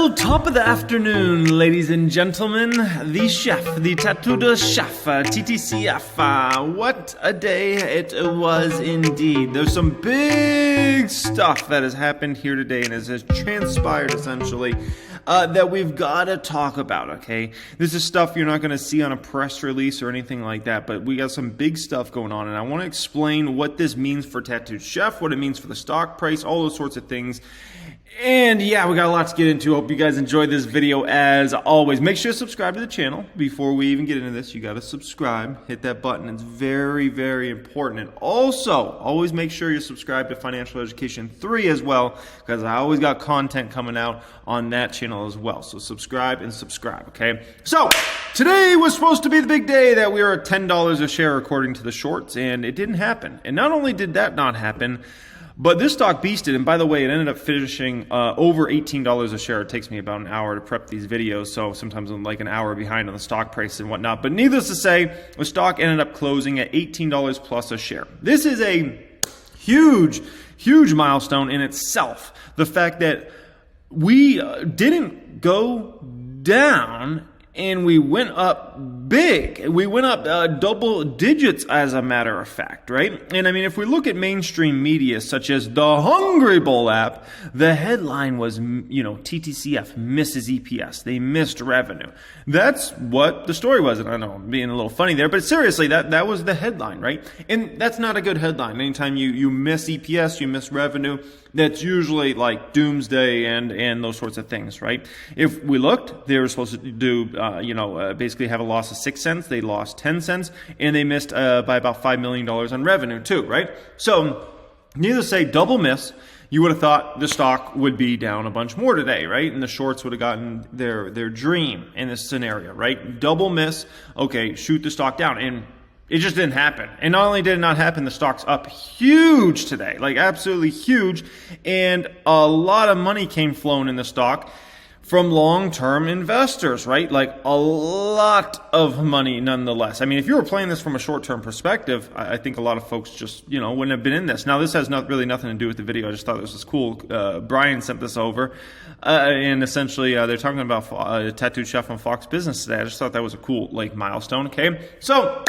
Well, top of the afternoon, ladies and gentlemen. The chef, the tattooed chef, Ttcf. What a day it was indeed. There's some big stuff that has happened here today and has transpired essentially that we've got to talk about, okay? This is stuff you're not going to see on a press release or anything like that, but we got some big stuff going on, and I want to explain what this means for Tattooed Chef, what it means for the stock price, all those sorts of things. And yeah, we got a lot to get into. Hope you guys enjoyed this video as always. Make sure to subscribe to the channel. Before we even get into this, you got to subscribe. Hit that button. It's very, very important. And also, always make sure you subscribe to Financial Education 3 as well, because I always got content coming out on that channel as well. So subscribe and subscribe, okay? So, today was supposed to be the big day that we were at $10 a share according to the shorts, and it didn't happen. And not only did that not happen, but this stock beasted, and by the way, it ended up finishing over $18 a share. It takes me about an hour to prep these videos, so sometimes I'm like an hour behind on the stock price and whatnot. But needless to say, the stock ended up closing at $18 plus a share. This is a huge, huge milestone in itself. The fact that we didn't go down and we went up big. We went up double digits, as a matter of fact, right? And I mean, if we look at mainstream media, such as the Hungry Bowl app, the headline was, TTCF misses EPS. They missed revenue. That's what the story was. And I know I'm being a little funny there, but seriously, that was the headline, right? And that's not a good headline. Anytime you miss EPS, you miss revenue, that's usually like doomsday and those sorts of things, right? If we looked, they were supposed to do, basically have a loss of 6 cents. They lost 10 cents, and they missed by about $5 million on revenue too, right? So, needless to say, double miss. You would have thought the stock would be down a bunch more today, right? And the shorts would have gotten their dream in this scenario, right? Double miss, okay, shoot the stock down. And it just didn't happen. And not only did it not happen, the stock's up huge today, like absolutely huge. And a lot of money came flowing in the stock from long-term investors, right? Like a lot of money nonetheless. I mean, if you were playing this from a short-term perspective, I think a lot of folks just, wouldn't have been in this. Now, this has really nothing to do with the video. I just thought this was cool. Brian sent this over. And essentially, they're talking about Tattooed Chef on Fox Business today. I just thought that was a cool, milestone, okay? So,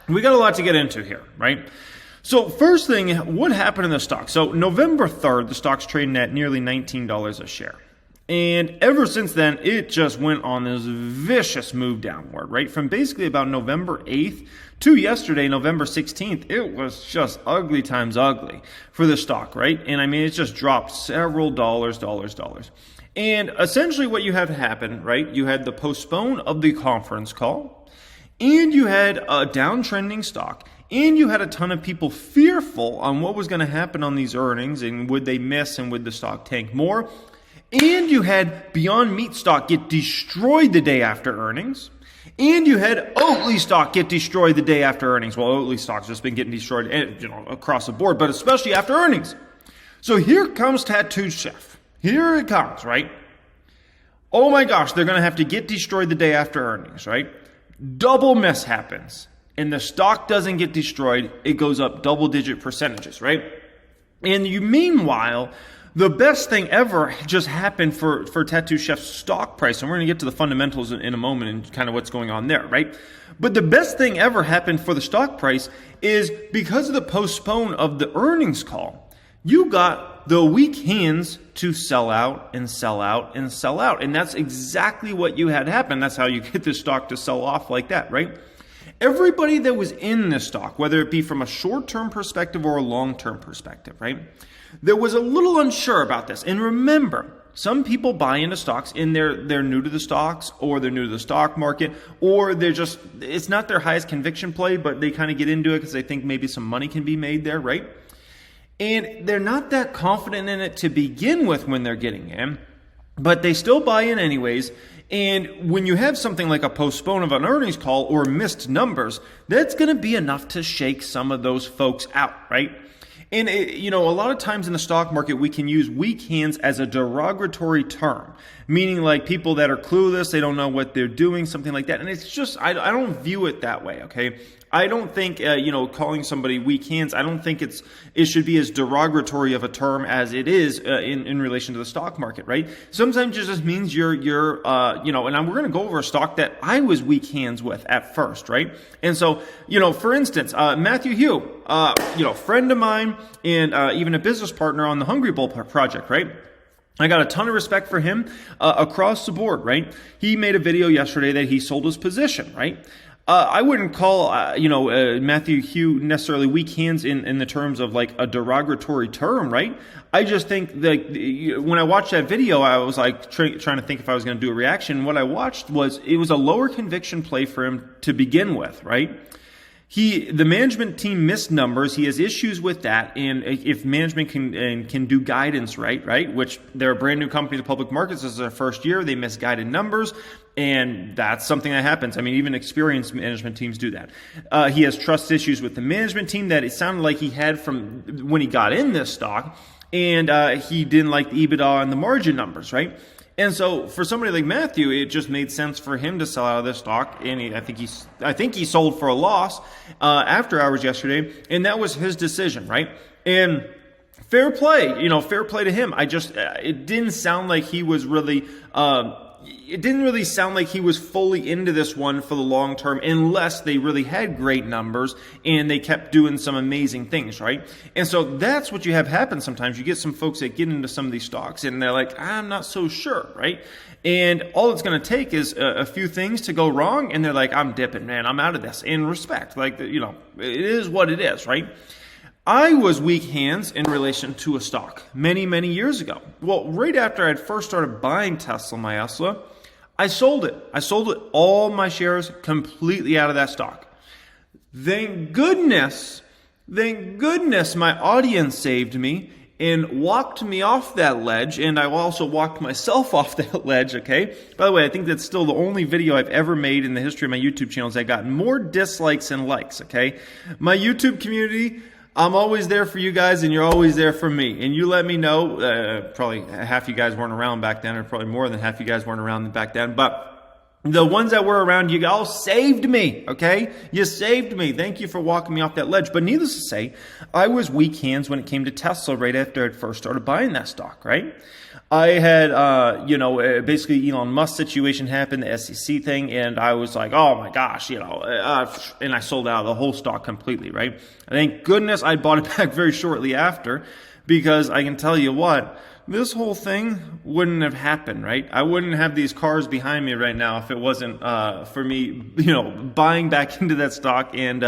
we got a lot to get into here, right? So first thing, what happened in the stock? So November 3rd, the stock's trading at nearly $19 a share. And ever since then, it just went on this vicious move downward, right? From basically about November 8th to yesterday, November 16th, it was just ugly times ugly for the stock, right? And I mean, it just dropped several dollars. And essentially what you have happen, right? You had the postpone of the conference call, and you had a downtrending stock, and you had a ton of people fearful on what was going to happen on these earnings, and would they miss, and would the stock tank more? And you had Beyond Meat stock get destroyed the day after earnings, and you had Oatly stock get destroyed the day after earnings. Well, Oatly stock's just been getting destroyed, across the board, but especially after earnings. So here comes Tattooed Chef. Here it comes, right? Oh my gosh, they're going to have to get destroyed the day after earnings, right? Double miss happens, and the stock doesn't get destroyed. It goes up double-digit percentages, right? And meanwhile, the best thing ever just happened for Tattooed Chef's stock price, and we're going to get to the fundamentals in a moment and kind of what's going on there, right? But the best thing ever happened for the stock price is because of the postpone of the earnings call, you got the weak hands to sell out and sell out and sell out. And that's exactly what you had happen. That's how you get the stock to sell off like that, right? Everybody that was in this stock, whether it be from a short-term perspective or a long-term perspective, right? There was a little unsure about this. And remember, some people buy into stocks and they're new to the stocks, or they're new to the stock market, or it's not their highest conviction play, but they kind of get into it because they think maybe some money can be made there, right? And they're not that confident in it to begin with when they're getting in, but they still buy in anyways. And when you have something like a postpone of an earnings call or missed numbers, that's going to be enough to shake some of those folks out, right? And, a lot of times in the stock market, we can use weak hands as a derogatory term, meaning like people that are clueless, they don't know what they're doing, something like that. And it's just, I don't view it that way, okay? I don't think, calling somebody weak hands, I don't think it should be as derogatory of a term as it is in relation to the stock market, right? Sometimes it just means we're going to go over a stock that I was weak hands with at first, right? And so, for instance, Matthew Hugh, friend of mine and even a business partner on the Hungry Bull project, right? I got a ton of respect for him across the board, right? He made a video yesterday that he sold his position, right? I wouldn't call, Matthew Hugh necessarily weak hands in the terms of like a derogatory term, right? I just think that when I watched that video, I was like trying to think if I was going to do a reaction. What I watched was it was a lower conviction play for him to begin with, right? The management team missed numbers. He has issues with that. And if management can do guidance right, which they're a brand new company to public markets. This is their first year. They misguided numbers. And that's something that happens. I mean, even experienced management teams do that. He has trust issues with the management team that it sounded like he had from when he got in this stock. And he didn't like the EBITDA and the margin numbers, right? And so for somebody like Matthew, it just made sense for him to sell out of this stock. And I think he sold for a loss after hours yesterday. And that was his decision, right? And fair play to him. It didn't sound like he was really, it didn't really sound like he was fully into this one for the long term unless they really had great numbers and they kept doing some amazing things, right? And so that's what you have happen sometimes. You get some folks that get into some of these stocks and they're like, I'm not so sure, right? And all it's going to take is a few things to go wrong and they're like, I'm dipping, man. I'm out of this. In respect, it is what it is, right? I was weak hands in relation to a stock many, many years ago. Well, right after I had first started buying Tesla, I sold it. I sold it, all my shares completely out of that stock. Thank goodness my audience saved me and walked me off that ledge, and I also walked myself off that ledge, okay? By the way, I think that's still the only video I've ever made in the history of my YouTube channels that got more dislikes than likes, okay? My YouTube community, I'm always there for you guys, and you're always there for me. And you let me know, probably half you guys weren't around back then, or probably more than half you guys weren't around back then. But the ones that were around, you all saved me, okay? You saved me. Thank you for walking me off that ledge. But needless to say, I was weak hands when it came to Tesla right after I first started buying that stock, right? I had, basically Elon Musk situation happened, the SEC thing, and I was like, oh my gosh, and I sold out of the whole stock completely, right? Thank goodness I bought it back very shortly after, because I can tell you what, this whole thing wouldn't have happened, right? I wouldn't have these cars behind me right now if it wasn't for me, buying back into that stock and,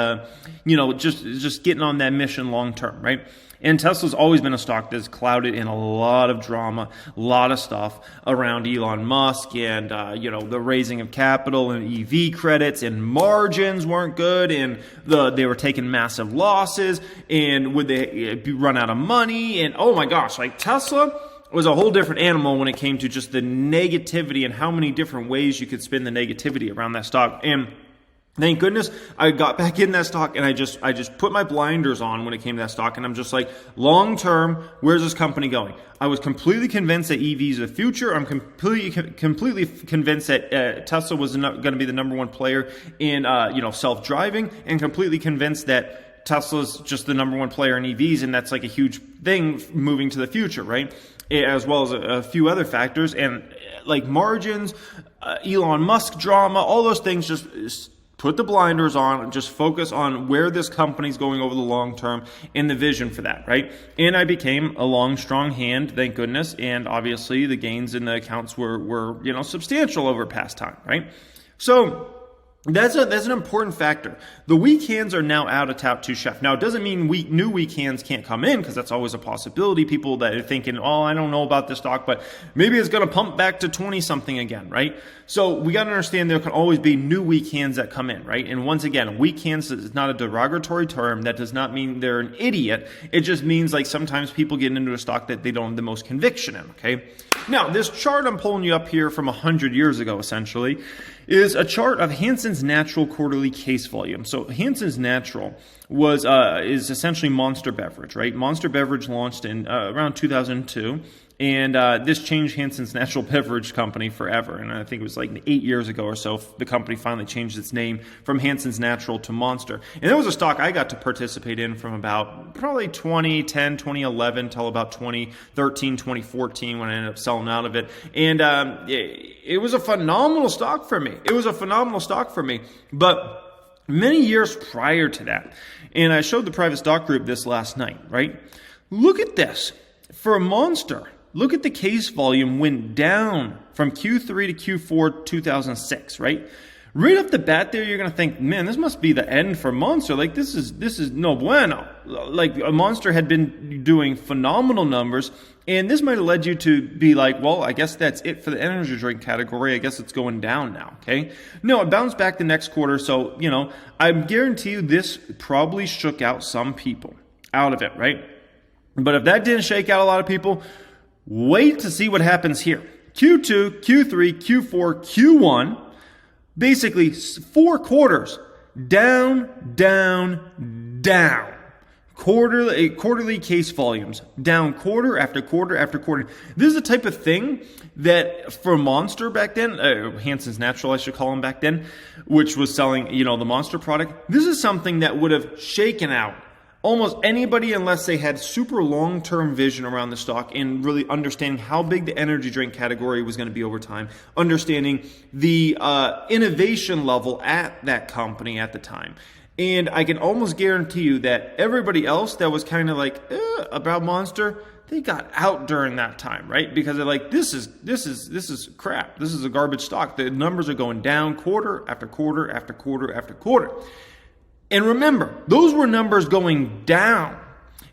just getting on that mission long term, right? And Tesla's always been a stock that's clouded in a lot of drama, a lot of stuff around Elon Musk and, the raising of capital and EV credits, and margins weren't good, and they were taking massive losses, and would they run out of money? And oh my gosh, like Tesla was a whole different animal when it came to just the negativity and how many different ways you could spin the negativity around that stock. And thank goodness I got back in that stock, and I just put my blinders on when it came to that stock, and I'm just like, long term, where's this company going? I was completely convinced that EVs are the future. I'm completely convinced that Tesla was going to be the number one player in self-driving, and completely convinced that Tesla's just the number one player in EVs, and that's like a huge thing moving to the future, right? As well as a few other factors, and like margins, Elon Musk drama, all those things, just put the blinders on and just focus on where this company's going over the long term and the vision for that, right? And I became a long, strong hand, thank goodness, and obviously the gains in the accounts were substantial over past time, right? So that's an important factor. The weak hands are now out of Ttcf. Now, it doesn't mean new weak hands can't come in, because that's always a possibility. People that are thinking, oh, I don't know about this stock, but maybe it's going to pump back to 20-something again, right? So we got to understand there can always be new weak hands that come in, right? And once again, weak hands is not a derogatory term. That does not mean they're an idiot. It just means like sometimes people get into a stock that they don't have the most conviction in, okay? Now, this chart I'm pulling you up here from 100 years ago, essentially, is a chart of Hansen's Natural quarterly case volume. So Hansen's Natural is essentially Monster Beverage, right? Monster Beverage launched in around 2002, And this changed Hansen's Natural Beverage Company forever. And I think it was like 8 years ago or so, the company finally changed its name from Hansen's Natural to Monster. And that was a stock I got to participate in from about probably 2010, 2011 till about 2013, 2014 when I ended up selling out of it. And it was a phenomenal stock for me. But many years prior to that, and I showed the private stock group this last night, right? Look at this. For a Monster, look at the case volume went down from Q3 to Q4 2006, right? Right off the bat there, you're going to think, man, this must be the end for Monster. Like, this is no bueno. Like, a Monster had been doing phenomenal numbers, and this might have led you to be like, well, I guess that's it for the energy drink category. I guess it's going down now, okay? No, it bounced back the next quarter, so, I guarantee you this probably shook out some people out of it, right? But if that didn't shake out a lot of people, wait to see what happens here. Q2, Q3, Q4, Q1, basically 4 quarters, down, down, down. Quarterly case volumes, down quarter after quarter after quarter. This is the type of thing that for Monster back then, Hansen's Natural I should call them back then, which was selling, the Monster product. This is something that would have shaken out almost anybody unless they had super long-term vision around the stock and really understanding how big the energy drink category was going to be over time, understanding the innovation level at that company at the time. And I can almost guarantee you that everybody else that was kind of like about Monster, they got out during that time, right? Because they're like, this is crap. This is a garbage stock. The numbers are going down quarter after quarter after quarter after quarter. And remember, those were numbers going down.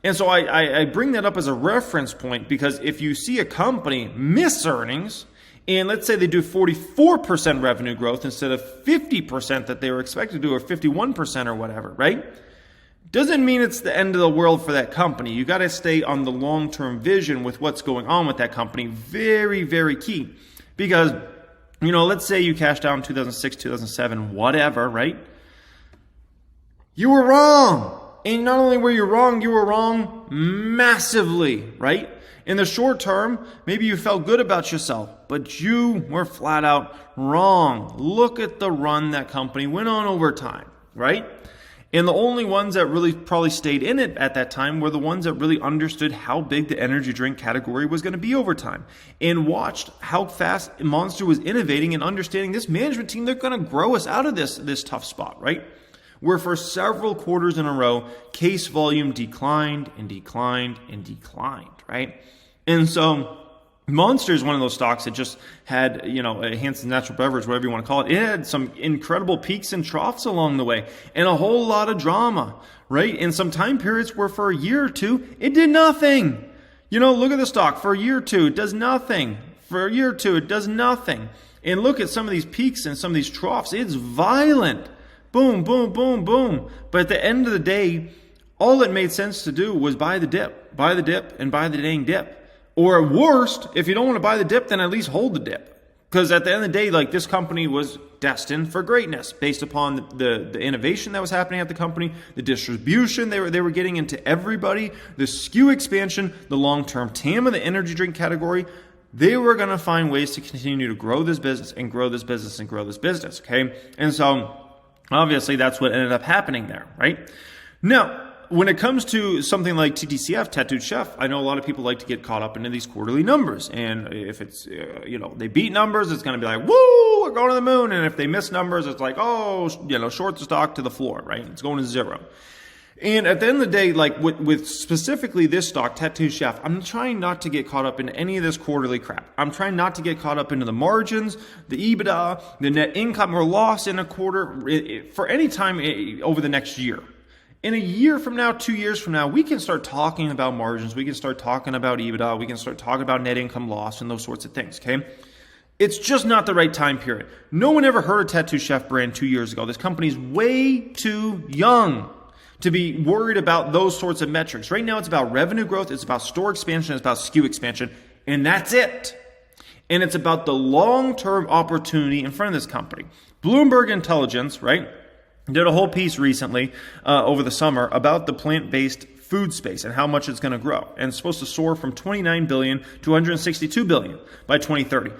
And so I bring that up as a reference point because if you see a company miss earnings, and let's say they do 44% revenue growth instead of 50% that they were expected to do, or 51% or whatever, right? Doesn't mean it's the end of the world for that company. You got to stay on the long-term vision with what's going on with that company. Very, very key. Because, let's say you cashed out in 2006, 2007, whatever, right? You were wrong. And not only were you wrong massively, right? In the short term, maybe you felt good about yourself, but you were flat out wrong. Look at the run that company went on over time, right? And the only ones that really probably stayed in it at that time were the ones that really understood how big the energy drink category was going to be over time and watched how fast Monster was innovating and understanding this management team, they're going to grow us out of this tough spot, right? Where for several quarters in a row, case volume declined and declined and declined, right? And so Monster is one of those stocks that just had, a Hansen's Natural Beverage, whatever you want to call it. It had some incredible peaks and troughs along the way and a whole lot of drama, right? And some time periods where for a year or two, it did nothing. Look at the stock. For a year or two, it does nothing. For a year or two, it does nothing. And look at some of these peaks and some of these troughs. It's violent. Boom, boom, boom, boom. But at the end of the day, all it made sense to do was buy the dip, and buy the dang dip. Or at worst, if you don't want to buy the dip, then at least hold the dip. Because at the end of the day, this company was destined for greatness based upon the innovation that was happening at the company, the distribution they were getting into everybody, the SKU expansion, the long-term TAM of the energy drink category. They were going to find ways to continue to grow this business and grow this business and grow this business, okay? And so obviously, that's what ended up happening there, right? Now, when it comes to something like Ttcf, Tattooed Chef, I know a lot of people like to get caught up into these quarterly numbers. And if it's, they beat numbers, it's going to be like, woo, we're going to the moon. And if they miss numbers, it's like, oh, short the stock to the floor, right? It's going to zero. And at the end of the day, with specifically this stock, Tattooed Chef, I'm trying not to get caught up in any of this quarterly crap. I'm trying not to get caught up into the margins, the EBITDA, the net income or loss in a quarter for any time over the next year. In a year from now, 2 years from now, we can start talking about margins. We can start talking about EBITDA. We can start talking about net income loss and those sorts of things, okay? It's just not the right time period. No one ever heard of Tattooed Chef brand 2 years ago. This company's way too young to be worried about those sorts of metrics. Right now, it's about revenue growth, it's about store expansion, it's about SKU expansion, and that's it. And it's about the long-term opportunity in front of this company. Bloomberg Intelligence, right, did a whole piece recently over the summer about the plant-based food space and how much it's going to grow. And it's supposed to soar from 29 billion to 162 billion by 2030.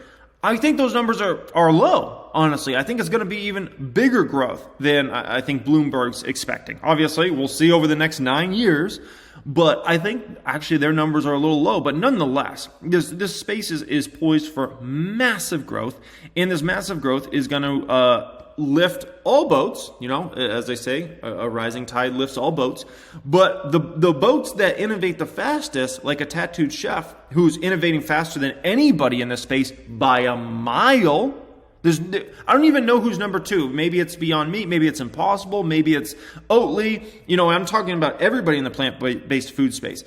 I think those numbers are low, honestly. I think it's going to be even bigger growth than I think Bloomberg's expecting. Obviously, we'll see over the next 9 years, but I think actually their numbers are a little low. But nonetheless, this space is poised for massive growth, and this massive growth is going to lift all boats. You know, as they say, a rising tide lifts all boats. But the boats that innovate the fastest, like a tattooed chef who's innovating faster than anybody in this space by a mile. I don't even know who's number 2. Maybe it's Beyond Meat. Maybe it's Impossible. Maybe it's Oatly. You know, I'm talking about everybody in the plant-based food space.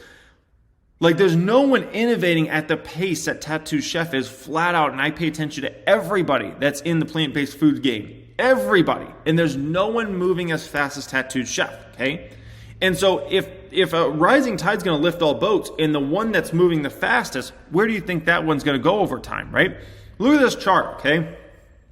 Like, there's no one innovating at the pace that Tattooed Chef is, flat out, and I pay attention to everybody that's in the plant-based food game. Everybody. And there's no one moving as fast as Tattooed Chef, okay? And so if a rising tide's going to lift all boats, and the one that's moving the fastest, where do you think that one's going to go over time, right? Look at this chart, okay?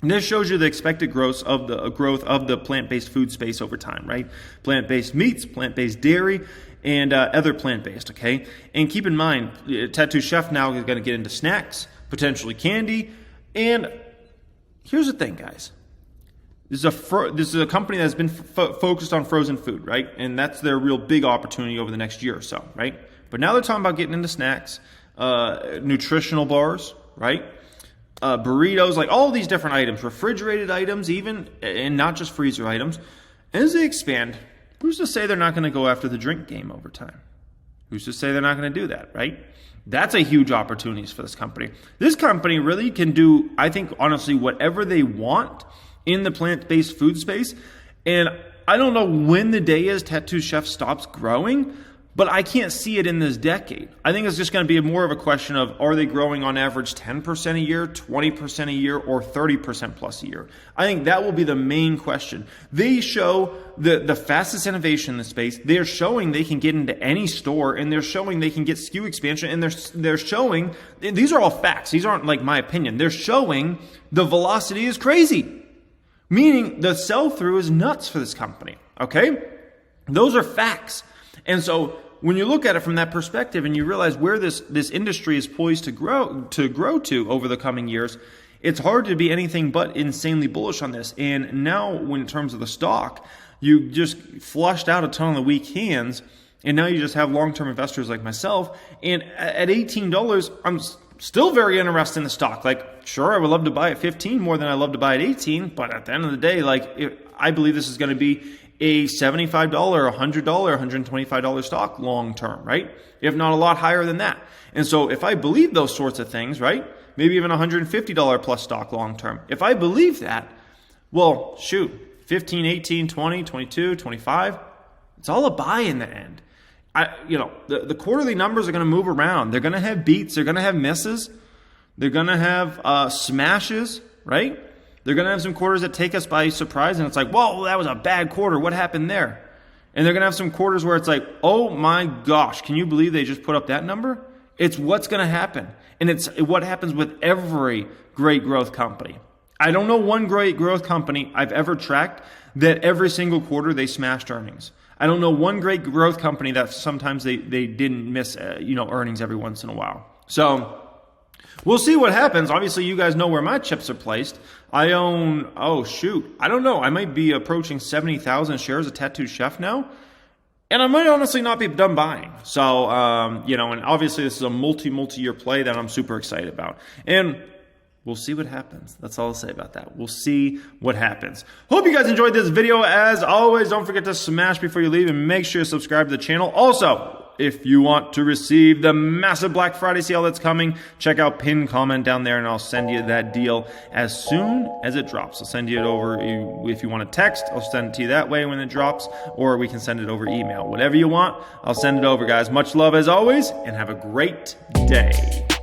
And this shows you the expected growth of the plant-based food space over time, right? Plant-based meats, plant-based dairy, and other plant-based, okay? And keep in mind, Tattoo Chef now is going to get into snacks, potentially candy, and here's the thing, guys. This is a company that's been focused on frozen food, right? And that's their real big opportunity over the next year or so, right? But now they're talking about getting into snacks, nutritional bars, right? Burritos, like all these different items, refrigerated items even, and not just freezer items. As they expand, who's to say they're not going to go after the drink game over time? Who's to say they're not going to do that, right? That's a huge opportunity for this company. This company really can do, I think, honestly, whatever they want in the plant-based food space. And I don't know when the day is Tattoo Chef stops growing, but I can't see it in this decade. I think it's just going to be more of a question of, are they growing on average 10% a year, 20% a year, or 30% plus a year? I think that will be the main question. They show the fastest innovation in the space. They're showing they can get into any store, and they're showing they can get SKU expansion, and they're showing, these are all facts. These aren't like my opinion. They're showing the velocity is crazy, meaning the sell-through is nuts for this company, okay? Those are facts. And so when you look at it from that perspective and you realize where this industry is poised to grow to over the coming years, it's hard to be anything but insanely bullish on this. And now, in terms of the stock, you just flushed out a ton of the weak hands, and now you just have long-term investors like myself. And at $18, I'm still very interested in the stock. Like, sure, I would love to buy at 15 more than I love to buy at 18, but at the end of the day, like, I believe this is going to be a $75, $100, $125 stock long term, right? If not a lot higher than that. And so if I believe those sorts of things, right, maybe even $150 plus stock long term. If I believe that, well, shoot, 15, 18, 20, 22, 25, it's all a buy in the end. The quarterly numbers are going to move around. They're going to have beats. They're going to have misses. They're going to have smashes, right? They're going to have some quarters that take us by surprise, and it's like, whoa, that was a bad quarter. What happened there? And they're going to have some quarters where it's like, oh my gosh, can you believe they just put up that number? It's what's going to happen. And it's what happens with every great growth company. I don't know one great growth company I've ever tracked that every single quarter they smashed earnings. I don't know one great growth company that sometimes they didn't miss earnings every once in a while. So we'll see what happens. Obviously, you guys know where my chips are placed. I own, I don't know. I might be approaching 70,000 shares of Tattoo Chef now. And I might honestly not be done buying. So, and obviously this is a multi-year play that I'm super excited about. And we'll see what happens. That's all I'll say about that. We'll see what happens. Hope you guys enjoyed this video. As always, don't forget to smash before you leave and make sure you subscribe to the channel. Also, if you want to receive the massive Black Friday sale that's coming, check out pinned comment down there, and I'll send you that deal as soon as it drops. I'll send you it over. If you want to text, I'll send it to you that way when it drops, or we can send it over email. Whatever you want, I'll send it over, guys. Much love as always, and have a great day.